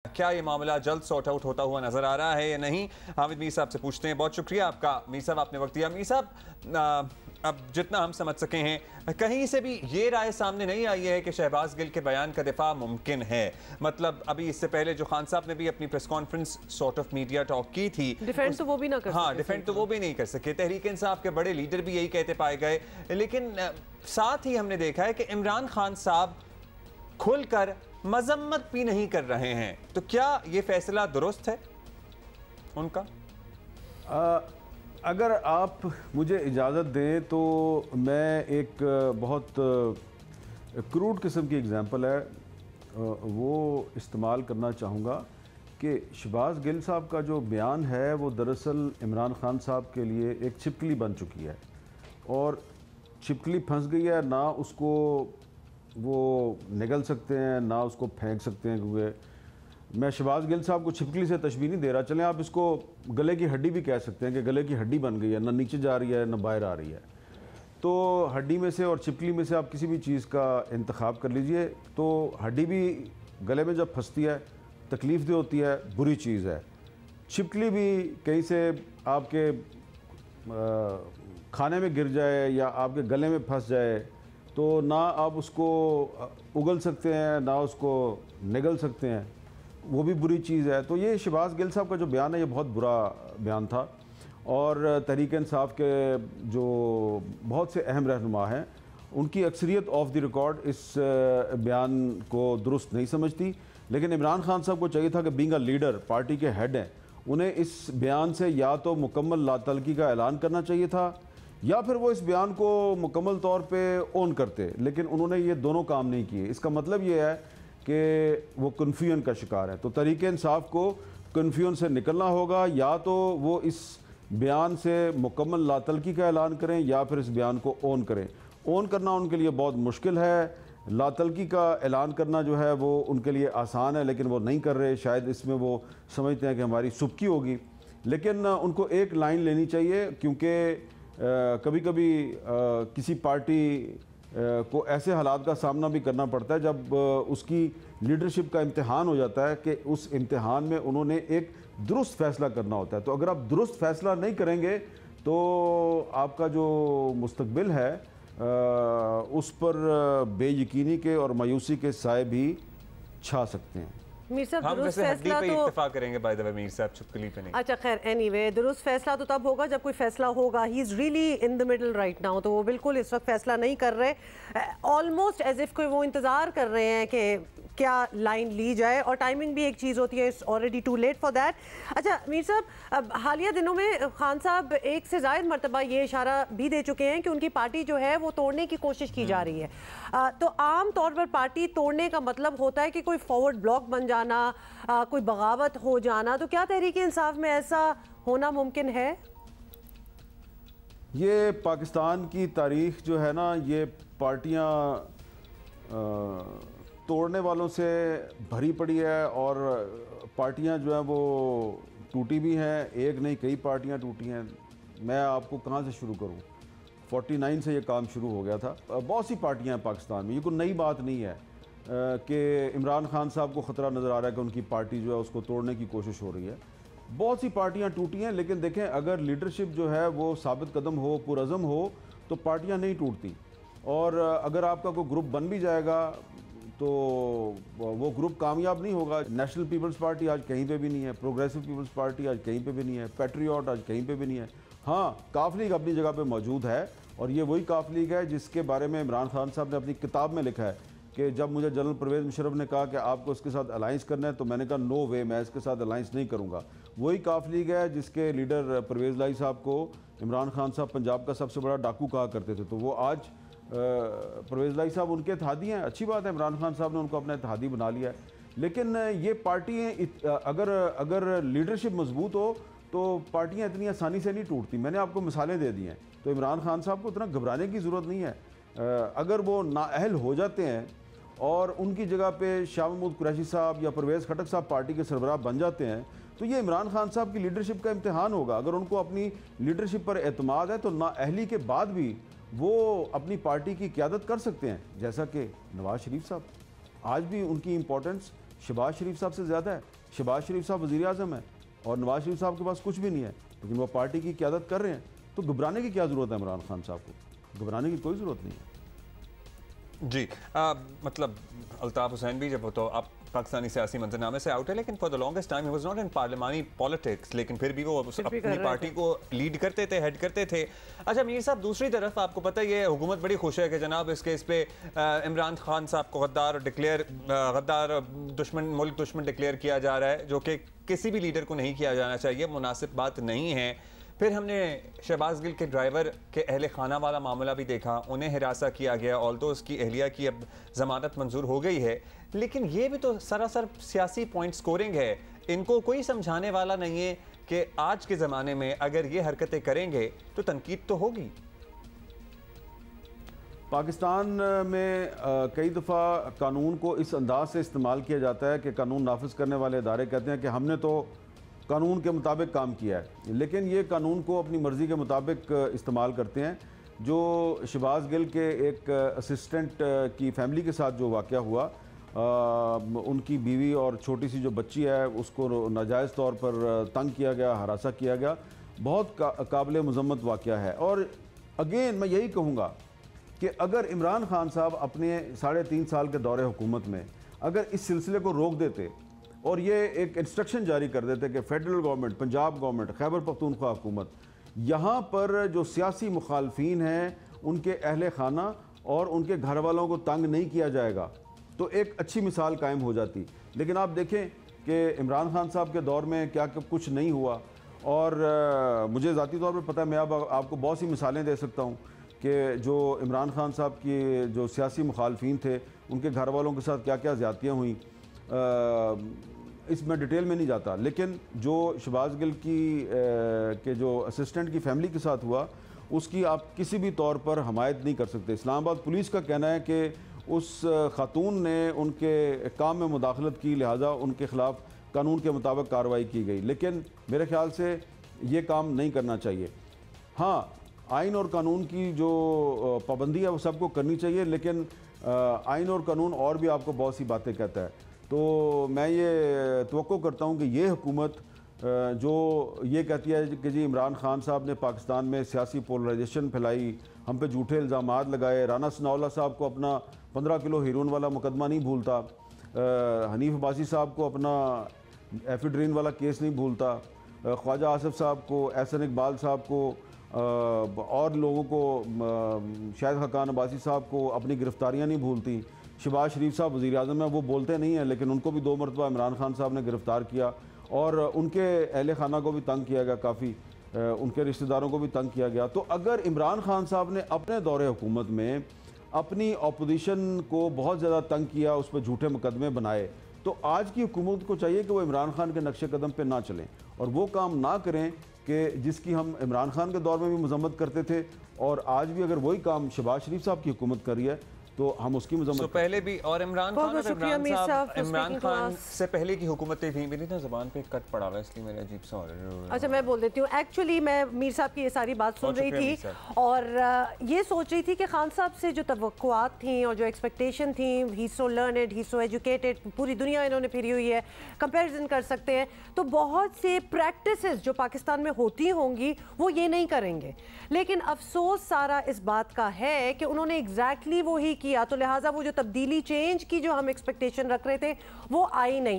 क्या ये मामला जल्द सॉर्ट आउट होता हुआ नजर आ रहा है या नहीं? हामिद मीर साहब से पूछते हैं। बहुत शुक्रिया आपका मीर साहब, आपने वक्त दिया। मीर साहब, अब जितना हम समझ सके हैं, कहीं से भी ये राय सामने नहीं आई है कि शहबाज गिल के बयान का दिफा मुमकिन है। मतलब अभी इससे पहले जो खान साहब ने भी अपनी press conference sort of media talk की थी, डिफेंड तो वो भी ना कर हाँ, डिफेंड तो वो भी नहीं कर सके। तहरीक इंसाफ के बड़े लीडर भी यही कहते पाए गए। लेकिन साथ ही हमने देखा है कि इमरान खान साहब खुलकर मजम्मत भी नहीं कर रहे हैं। तो क्या ये फैसला दुरुस्त है उनका? अगर आप मुझे इजाज़त दें तो मैं एक बहुत क्रूड किस्म की एग्ज़ाम्पल है वो इस्तेमाल करना चाहूँगा कि शहबाज गिल साहब का जो बयान है वो दरअसल इमरान खान साहब के लिए एक छिपकली बन चुकी है, और छिपकली फंस गई है। ना उसको वो निगल सकते हैं, ना उसको फेंक सकते हैं, क्योंकि मैं शहबाज गिल साहब को छिपकली से तशबीह नहीं दे रहा। चलें, आप इसको गले की हड्डी भी कह सकते हैं कि गले की हड्डी बन गई है, ना नीचे जा रही है ना बाहर आ रही है। तो हड्डी में से और छिपकली में से आप किसी भी चीज़ का इंतखाब कर लीजिए। तो हड्डी भी गले में जब फंसती है तकलीफ़ दे होती है, बुरी चीज़ है। छिपकली भी कहीं से आपके खाने में गिर जाए या आपके गले में फंस जाए तो ना आप उसको उगल सकते हैं ना उसको निगल सकते हैं, वो भी बुरी चीज़ है। तो ये शहबाज गिल साहब का जो बयान है ये बहुत बुरा बयान था, और तहरीक इंसाफ के जो बहुत से अहम रहनुमा हैं उनकी अक्सरियत ऑफ द रिकॉर्ड इस बयान को दुरुस्त नहीं समझती। लेकिन इमरान खान साहब को चाहिए था कि बीइंग अ लीडर, पार्टी के हेड हैं, उन्हें इस बयान से या तो मुकम्मल लातलकी का ऐलान करना चाहिए था या फिर वो इस बयान को मुकम्मल तौर पे ओन करते। लेकिन उन्होंने ये दोनों काम नहीं किए। इसका मतलब ये है कि वो कन्फ्यूजन का शिकार है। तो तहरीक इंसाफ को कन्फ्यूजन से निकलना होगा, या तो वो इस बयान से मुकम्मल लातलकी का ऐलान करें या फिर इस बयान को ओन करें। ओन करना उनके लिए बहुत मुश्किल है, लातलकी का ऐलान करना जो है वो उनके लिए आसान है, लेकिन वो नहीं कर रहे। शायद इसमें वो समझते हैं कि हमारी सुबकी होगी। लेकिन उनको एक लाइन लेनी चाहिए, क्योंकि कभी कभी किसी पार्टी को ऐसे हालात का सामना भी करना पड़ता है जब उसकी लीडरशिप का इम्तिहान हो जाता है कि उस इम्तिहान में उन्होंने एक दुरुस्त फैसला करना होता है। तो अगर आप दुरुस्त फैसला नहीं करेंगे तो आपका जो मुस्तकबिल है उस पर बेयकीनी के और मायूसी के साए भी छा सकते हैं। मीर साहब, हम दुरुस्त वैसे हड्डी फैसला पे तो इत्तेफाक करेंगे बाय द वे मीर साहब, छिपकली पे नहीं। अच्छा, खैर, एनीवे, दुरुस्त फैसला तो तब होगा जब कोई फैसला होगा। He is really in the middle right now. तो वो बिल्कुल इस वक्त फैसला नहीं कर रहे, ऑलमोस्ट एज इफ कोई वो इंतज़ार कर रहे हैं कि क्या लाइन ली जाए, और टाइमिंग भी एक चीज़ होती है। It's already too late for that. अच्छा मीर साहब, अब हालिया दिनों में खान साहब एक से ज़ायद मरतबा ये इशारा भी दे चुके हैं कि उनकी पार्टी जो है वो तोड़ने की कोशिश की जा रही है। तो आम तौर पर पार्टी तोड़ने का मतलब होता है कि कोई फॉरवर्ड ब्लॉक बन जाना, कोई बगावत हो जाना। तो क्या तहरीक इंसाफ में ऐसा होना मुमकिन है? ये पाकिस्तान की तारीख जो है ना, ये पार्टियां तोड़ने वालों से भरी पड़ी है, और पार्टियां जो हैं वो टूटी भी हैं। एक नहीं, कई पार्टियां टूटी हैं। मैं आपको कहाँ से शुरू करूँ? 49 से ये काम शुरू हो गया था। बहुत सी पार्टियां हैं पाकिस्तान में, ये कोई नई बात नहीं है कि इमरान खान साहब को ख़तरा नज़र आ रहा है कि उनकी पार्टी जो है उसको तोड़ने की कोशिश हो रही है। बहुत सी पार्टियां टूटी हैं, लेकिन देखें, अगर लीडरशिप जो है वो साबित कदम हो, पुरज़म हो, तो पार्टियां नहीं टूटती। और अगर आपका कोई ग्रुप बन भी जाएगा तो वो ग्रुप कामयाब नहीं होगा। नेशनल पीपल्स पार्टी आज कहीं पे भी नहीं है, प्रोग्रेसिव पीपल्स पार्टी आज कहीं पे भी नहीं है, पैट्रियट आज कहीं पे भी नहीं है। हाँ, काफ लीग अपनी जगह पे मौजूद है, और ये वही काफ लीग है जिसके बारे में इमरान खान साहब ने अपनी किताब में लिखा है कि जब मुझे जनरल परवेज़ मुशर्रफ ने कहा कि आपको इसके साथ अलाइंस करना है, तो मैंने कहा नो वे, मैं इसके साथ अलाइंस नहीं करूँगा। वही काफ लीग है जिसके लीडर परवेज़ लाई साहब को इमरान खान साहब पंजाब का सबसे बड़ा डाकू कहा करते थे। तो वो आज परवेज़ लाई साहब उनके इत्तेहादी हैं। अच्छी बात है, इमरान खान साहब ने उनको अपना इत्तेहादी बना लिया है। लेकिन ये पार्टियाँ अगर लीडरशिप मजबूत हो तो पार्टियाँ इतनी आसानी से नहीं टूटती। मैंने आपको मिसालें दे दी हैं। तो इमरान खान साहब को इतना घबराने की ज़रूरत नहीं है। अगर वो नाअहल हो जाते हैं और उनकी जगह पे शाह महमूद कुरैशी साहब या परवेज़ खटक साहब पार्टी के सरबराह बन जाते हैं, तो ये इमरान खान साहब की लीडरशिप का इम्तिहान होगा। अगर उनको अपनी लीडरशिप पर एतमाद है तो नाअहली के बाद भी वो अपनी पार्टी की क़यादत कर सकते हैं, जैसा कि नवाज शरीफ साहब। आज भी उनकी इम्पोर्टेंस शहबाज शरीफ साहब से ज़्यादा है। शहबाज शरीफ साहब वज़ीर आज़म है और नवाज शरीफ साहब के पास कुछ भी नहीं है, लेकिन वो पार्टी की क़यादत कर रहे हैं। तो घबराने की क्या ज़रूरत है इमरान खान साहब को? घबराने की कोई ज़रूरत नहीं है जी। मतलब अल्ताफ़ हुसैन भी जब हो तो आप पाकिस्तानी सियासी मंजरनामे से आउट है, लेकिन for the longest time he was not in parliamentary politics, लेकिन फिर भी वो अपनी पार्टी को लीड करते थे, हेड करते थे। अच्छा मीर साहब, दूसरी तरफ आपको पता ही है हुकूमत बड़ी खुश है कि जनाब इस केस पे इमरान खान साहब को गद्दार दुश्मन, मुल्क दुश्मन डिक्लेयर किया जा रहा है, जो कि किसी भी लीडर को नहीं किया जाना चाहिए, मुनासिब बात नहीं है। फिर हमने शहबाज गिल के ड्राइवर के अहले खाना वाला मामला भी देखा, उन्हें हिरासा किया गया, ऑल्दो उसकी अहलिया की अब ज़मानत मंजूर हो गई है, लेकिन ये भी तो सरासर सियासी पॉइंट स्कोरिंग है। इनको कोई समझाने वाला नहीं है कि आज के ज़माने में अगर ये हरकतें करेंगे तो तनकीद तो होगी। पाकिस्तान में कई दफ़ा कानून को इस अंदाज से इस्तेमाल किया जाता है कि कानून नाफिज करने वाले इदारे कहते हैं कि हमने तो कानून के मुताबिक काम किया है, लेकिन ये कानून को अपनी मर्ज़ी के मुताबिक इस्तेमाल करते हैं। जो शहबाज गिल के एक असिस्टेंट की फैमिली के साथ जो वाक़या हुआ, उनकी बीवी और छोटी सी जो बच्ची है उसको नाजायज़ तौर पर तंग किया गया, हरासा किया गया, बहुत काबिल मज़म्मत वाक़या है। और अगेन मैं यही कहूँगा कि अगर इमरान खान साहब अपने 3.5 साल के दौरे हुकूमत में अगर इस सिलसिले को रोक देते और ये एक इंस्ट्रक्शन जारी कर देते कि federal government, Punjab government, Khyber Pakhtunkhwa हुकूमत, यहाँ पर जो सियासी मुखालफीन हैं उनके अहले खाना और उनके घर वालों को तंग नहीं किया जाएगा, तो एक अच्छी मिसाल कायम हो जाती। लेकिन आप देखें कि इमरान खान साहब के दौर में क्या कुछ नहीं हुआ। और मुझे ज़ाती तौर पर पता है, मैं अब आपको बहुत सी मिसालें दे सकता हूँ कि जो इमरान खान साहब की जो सियासी मुखालफीन थे उनके घर वालों के साथ क्या क्या ज़्यादतियाँ हुई, इसमें डिटेल में नहीं जाता। लेकिन जो शहबाज गिल के जो असिस्टेंट की फैमिली के साथ हुआ उसकी आप किसी भी तौर पर हमायत नहीं कर सकते। इस्लामाबाद पुलिस का कहना है कि उस खातून ने उनके काम में मुदाखलत की, लिहाजा उनके ख़िलाफ़ कानून के मुताबिक कार्रवाई की गई, लेकिन मेरे ख्याल से ये काम नहीं करना चाहिए। हाँ, आइन और कानून की जो पाबंदी है वो सबको करनी चाहिए, लेकिन आइन और कानून और भी आपको बहुत सी बातें कहता है। तो मैं ये तवक्को करता हूँ कि ये हुकूमत जो ये कहती है कि जी इमरान खान साहब ने पाकिस्तान में सियासी पोलराइजेशन फैलाई, हम पे झूठे इल्ज़ामात लगाए, राना सनाउल्ला साहब को अपना 15 किलो हीरोइन वाला मुकदमा नहीं भूलता, हनीफ अब्बासी साहब को अपना एफिड्रीन वाला केस नहीं भूलता, ख्वाजा आसिफ साहब को, एहसन इकबाल साहब को और लोगों को, शाहिद खाकान अब्बासी साहब को अपनी गिरफ्तारियाँ नहीं भूलती। शहबाज शरीफ साहब वज़ीर आज़म हैं, वो बोलते नहीं हैं, लेकिन उनको भी 2 मरतबा इमरान खान साहब ने गिरफ़्तार किया और उनके अहले खाना को भी तंग किया गया, काफ़ी उनके रिश्तेदारों को भी तंग किया गया। तो अगर इमरान खान साहब ने अपने दौरे हुकूमत में अपनी अपोजिशन को बहुत ज़्यादा तंग किया, उस पर झूठे मुकदमे बनाए, तो आज की हुकूमत को चाहिए कि वो इमरान खान के नक्शे कदम पर ना चलें और वो काम ना करें कि जिसकी हम इमरान खान के दौर में भी मजम्मत करते थे, और आज भी अगर वही काम शहबाज शरीफ साहब की हुकूमत कर रही है तो हम उसकी मजम्मत पहले भी। और इमरान खान से पहले की हुकूमतें थी, मेरी ना ज़बान पे कट पड़ा हुआ इसलिए मेरे अजीब सा हो रहा है। अच्छा मैं बोल देती हूँ, एक्चुअली मैं मीर साहब की ये सारी बात सुन रही थी और ये सोच रही थी कि खान साहब से जो तवक्कुआत थी और जो एक्सपेक्टेशन थी, ही सो लर्नड, ही सो एजुकेटेड, पूरी दुनिया इन्होंने फिरी हुई है, कंपेरिजन कर सकते हैं, तो बहुत से प्रैक्टिसेस जो पाकिस्तान में होती होंगी वो ये नहीं करेंगे। लेकिन अफसोस सारा इस बात का है कि उन्होंने एग्जैक्टली वो ही किया, तो लिहाजा वो जो तब्दीली, चेंज की जो हम एक्सपेक्टेशन रख रहे थे वो आई नहीं।